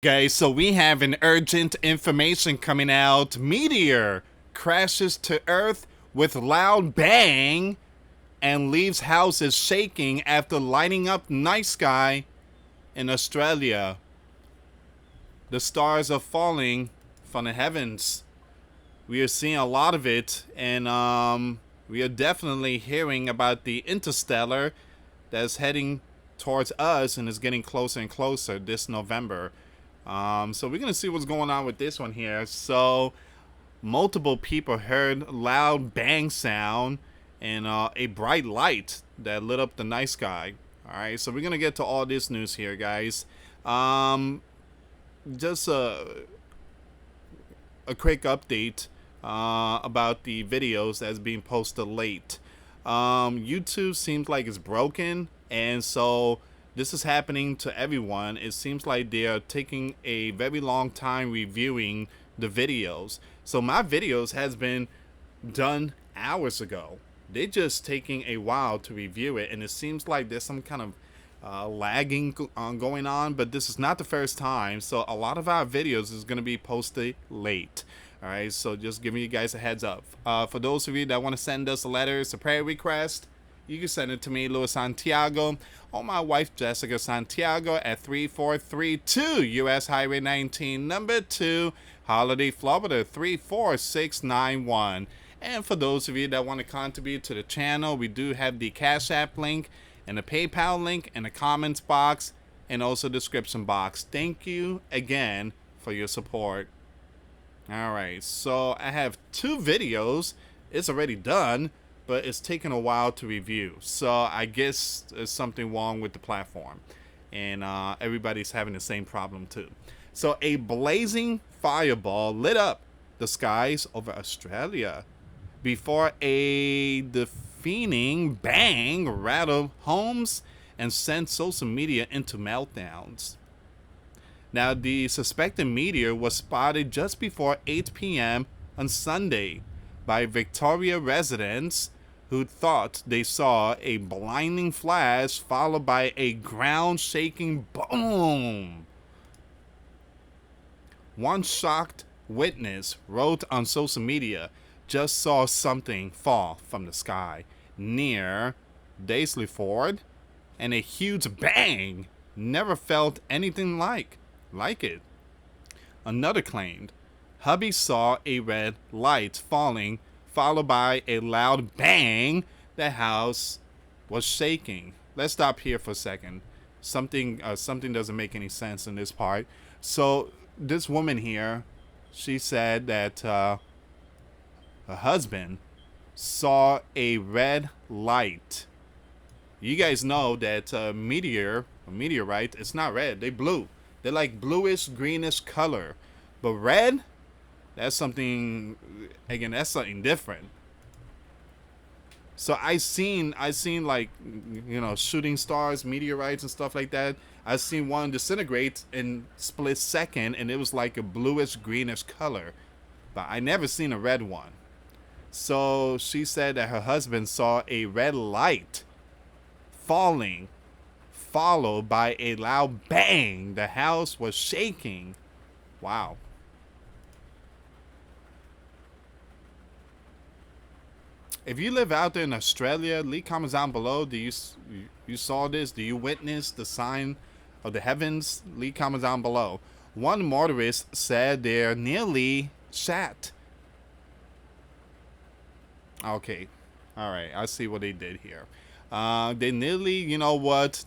Guys, so we have an urgent information coming out. Meteor crashes to Earth with loud bang and leaves houses shaking after lighting up night sky in Australia. The stars are falling from the heavens. We are seeing a lot of it, and we are definitely hearing about the interstellar that's heading towards us and is getting closer and closer this November. So we're gonna see what's going on with this one here. So multiple people heard loud bang sound and a bright light that lit up the night sky. All right, so we're gonna get to all this news here, guys. Just a quick update about the videos that's being posted late. YouTube seems like it's broken, and so this is happening to everyone. It seems like they are taking a very long time reviewing the videos. So my videos has been done hours ago. They're just taking a while to review it, and it seems like there's some kind of lagging going on, but this is not the first time. So a lot of our videos is going to be posted late. All right, so just giving you guys a heads up. For those of you that want to send us letters, a prayer request, you can send it to me, Louis Santiago, or my wife, Jessica Santiago, at 3432 US Highway 19, number 2, Holiday, Florida, 34691. And for those of you that want to contribute to the channel, we do have the Cash App link and the PayPal link in the comments box and also description box. Thank you again for your support. All right, so I have 2 videos. It's already done, but it's taken a while to review. So I guess there's something wrong with the platform, and everybody's having the same problem too. So a blazing fireball lit up the skies over Australia before a deafening bang rattled homes and sent social media into meltdowns. Now, the suspected meteor was spotted just before 8 p.m. on Sunday by Victoria residents who thought they saw a blinding flash followed by a ground-shaking boom. One shocked witness wrote on social media, "Just saw something fall from the sky near Daylesford, and a huge bang. Never felt anything like it." Another claimed, "Hubby saw a red light falling, followed by a loud bang. The house was shaking." Let's stop here for a second. Something doesn't make any sense in this part. So this woman here, she said that her husband saw a red light. You guys know that a meteorite, it's not red. They blue. They're like bluish, greenish color. But red, that's something, again, that's something different. So I seen like, shooting stars, meteorites and stuff like that. I seen one disintegrate in split second, and it was like a bluish, greenish color. But I never seen a red one. So she said that her husband saw a red light falling, followed by a loud bang. The house was shaking. Wow. If you live out there in Australia, leave comments down below. Do you saw this? Do you witness the sign of the heavens? Leave comments down below. One motorist said they're nearly shat. Okay. All right. I see what they did here. They nearly,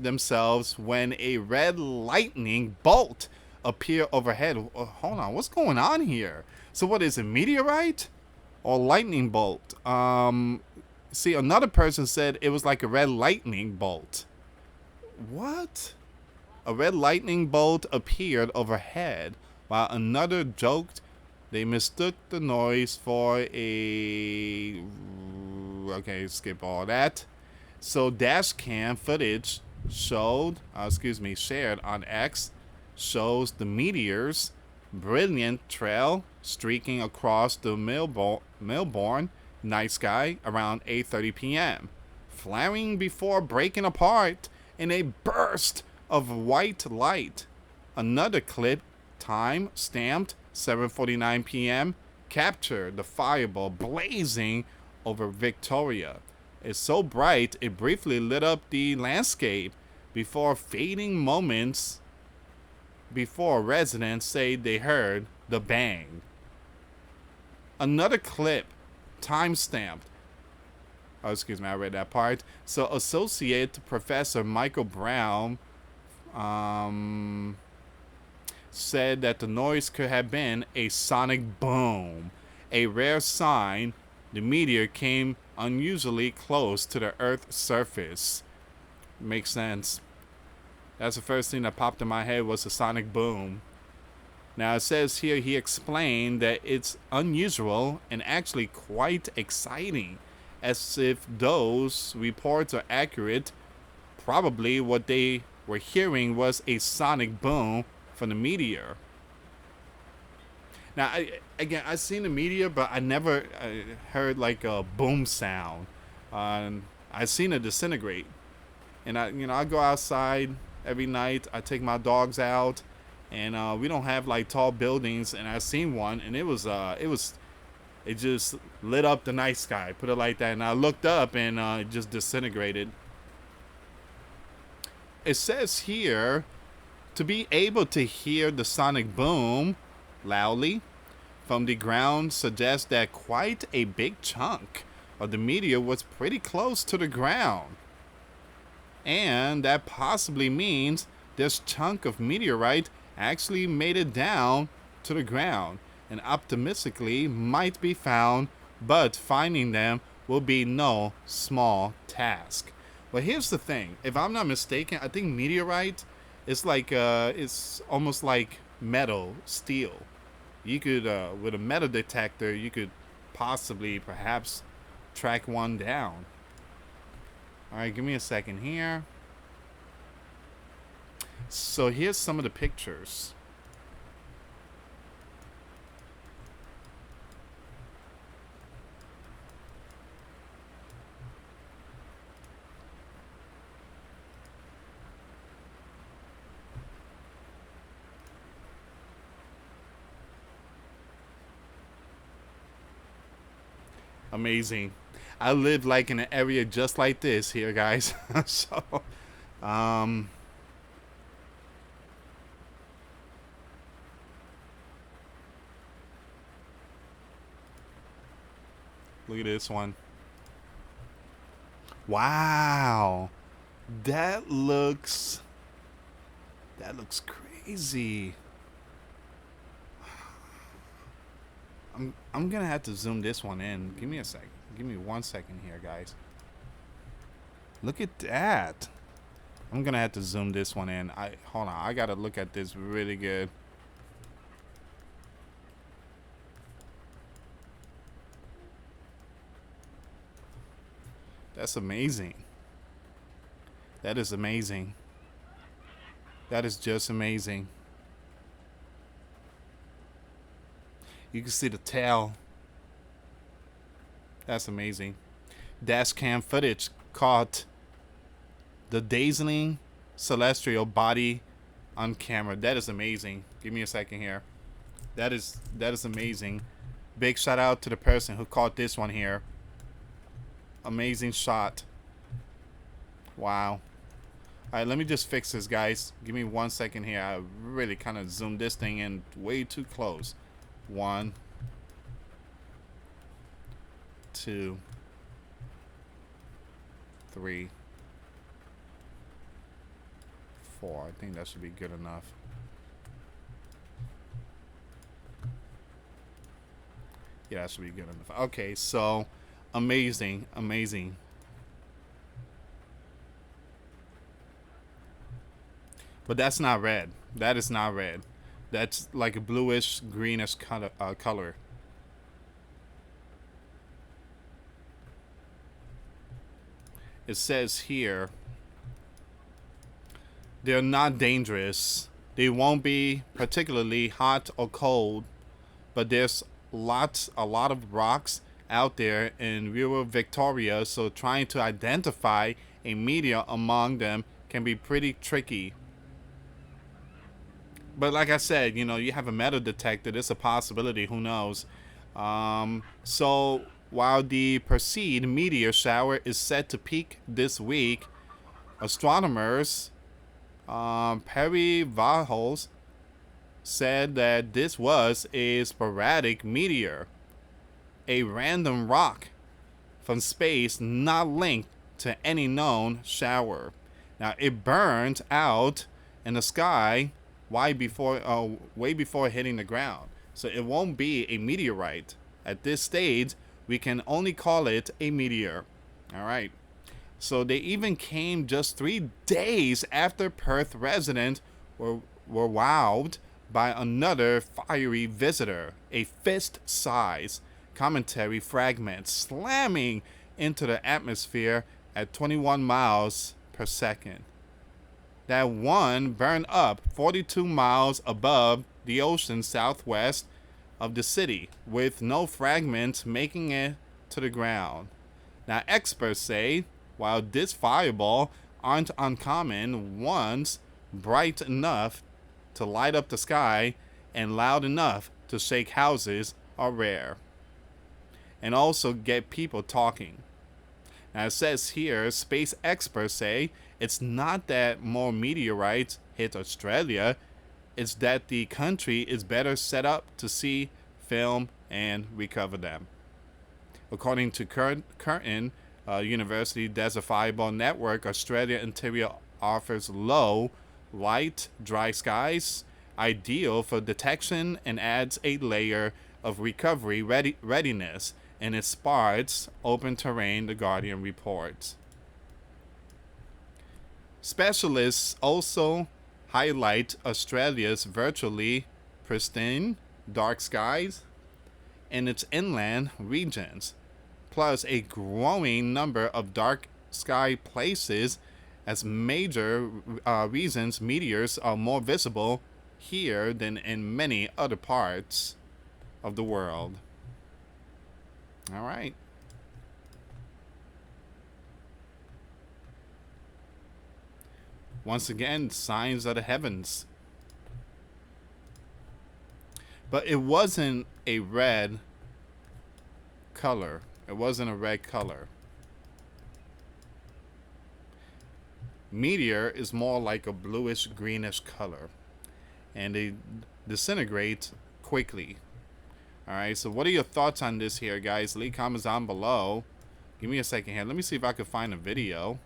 themselves when a red lightning bolt appeared overhead. Hold on. What's going on here? So what is it, meteorite or lightning bolt? See, another person said it was like a red lightning bolt. What? A red lightning bolt appeared overhead, while another joked they mistook the noise for a... Okay, skip all that. So dash cam footage shared on X shows the meteor's brilliant trail streaking across the Melbourne night sky around 8:30 p.m., flaring before breaking apart in a burst of white light. Another clip time stamped 7:49 p.m. captured the fireball blazing over Victoria. It's so bright it briefly lit up the landscape before fading moments before residents say they heard the bang. Another clip, time-stamped. Oh, excuse me, I read that part. So, Associate Professor Michael Brown said that the noise could have been a sonic boom, a rare sign the meteor came unusually close to the Earth's surface. Makes sense. That's the first thing that popped in my head was a sonic boom. Now it says here he explained that it's unusual and actually quite exciting, as if those reports are accurate. Probably what they were hearing was a sonic boom from the meteor. Now, I've seen the meteor, but I never heard like a boom sound. I've seen it disintegrate, and I go outside every night. I take my dogs out, and we don't have like tall buildings. And I seen one, and it just lit up the night sky. Put it like that, and I looked up, and it just disintegrated. It says here to be able to hear the sonic boom loudly from the ground suggests that quite a big chunk of the meteor was pretty close to the ground. And that possibly means this chunk of meteorite actually made it down to the ground and optimistically might be found, but finding them will be no small task. But here's the thing, if I'm not mistaken, I think meteorite is like it's almost like metal, steel. You could with a metal detector you could possibly perhaps track one down. Alright, give me a second here. So here's some of the pictures. Amazing. I live like in an area just like this here, guys. So, look at this one. Wow. That looks crazy. I'm gonna have to zoom this one in. Give me a second. Give me 1 second here, guys. Look at that. I'm gonna have to zoom this one in. Hold on. I gotta look at this really good. That's amazing. That is amazing. That is just amazing. You can see the tail. That's amazing. Dash cam footage caught the dazzling celestial body on camera. That is amazing. Give me a second here. That is amazing. Big shout out to the person who caught this one here. Amazing shot. Wow. Alright, let me just fix this, guys. Give me 1 second here. I really kind of zoomed this thing in way too close. 1, 2, 3, 4. I think that should be good enough. Yeah, that should be good enough. Okay, so amazing, amazing. But that's not red. That is not red. That's like a bluish, greenish color. It says here, they're not dangerous. They won't be particularly hot or cold, but there's a lot of rocks out there in rural Victoria, so trying to identify a meteor among them can be pretty tricky. But like I said, you have a metal detector. It's a possibility. Who knows? So while the Perseid meteor shower is set to peak this week, astronomers Perry Vahos said that this was a sporadic meteor, a random rock from space not linked to any known shower. Now it burned out in the sky way before hitting the ground. So it won't be a meteorite. At this stage, we can only call it a meteor. All right. So they even came just 3 days after Perth residents were wowed by another fiery visitor, a fist-sized cometary fragment slamming into the atmosphere at 21 miles per second. That one burned up 42 miles above the ocean southwest of the city, with no fragments making it to the ground. Now, experts say while this fireball aren't uncommon, ones bright enough to light up the sky and loud enough to shake houses are rare, and also get people talking. Now it says here, space experts say it's not that more meteorites hit Australia, it's that the country is better set up to see, film, and recover them. According to Curtin University Desert Fireball Network, Australia interior offers low, light, dry skies, ideal for detection, and adds a layer of recovery readiness in its sparse, open terrain, the Guardian reports. Specialists also highlight Australia's virtually pristine dark skies in its inland regions, plus a growing number of dark sky places as major reasons meteors are more visible here than in many other parts of the world. All right. Once again, signs of the heavens. But it wasn't a red color. It wasn't a red color. Meteor is more like a bluish greenish color, and they disintegrate quickly. Alright, so what are your thoughts on this here, guys? Leave comments down below. Give me a second here. Let me see if I can find a video.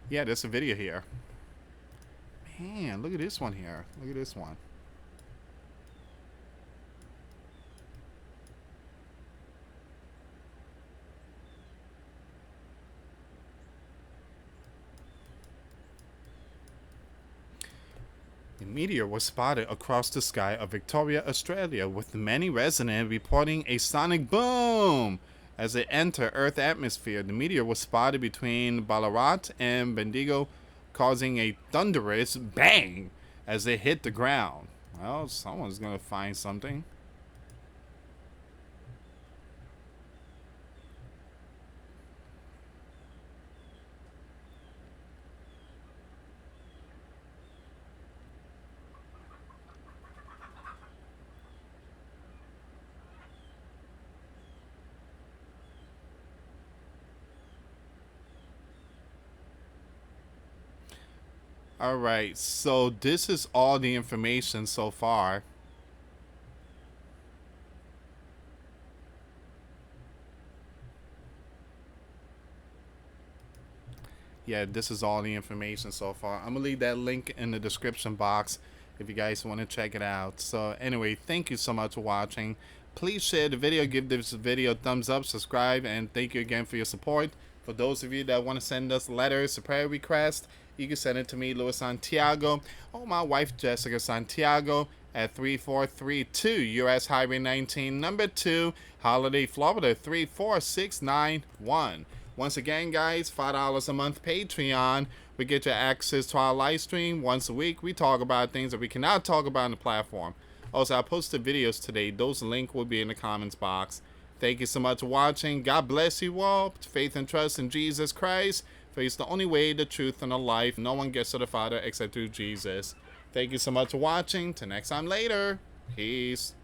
Yeah, there's a video here. Man, look at this one here. Look at this one. The meteor was spotted across the sky of Victoria, Australia, with many residents reporting a sonic boom as it entered Earth's atmosphere. The meteor was spotted between Ballarat and Bendigo, causing a thunderous bang as it hit the ground. Well, someone's gonna find something. Alright, so this is all the information so far. Yeah, this is all the information so far. I'm gonna leave that link in the description box if you guys want to check it out. So anyway, thank you so much for watching. Please share the video, give this video a thumbs up, subscribe, and thank you again for your support. For those of you that want to send us letters, a prayer request, you can send it to me, Luis Santiago, or my wife, Jessica Santiago, at 3432 US Highway 19, number 2, Holiday, Florida, 34691. Once again, guys, $5 a month Patreon. We get you access to our live stream once a week. We talk about things that we cannot talk about on the platform. Also, I posted videos today. Those links will be in the comments box. Thank you so much for watching. God bless you all. Faith and trust in Jesus Christ. For He's the only way, the truth, and the life. No one gets to the Father except through Jesus. Thank you so much for watching. Till next time later. Peace.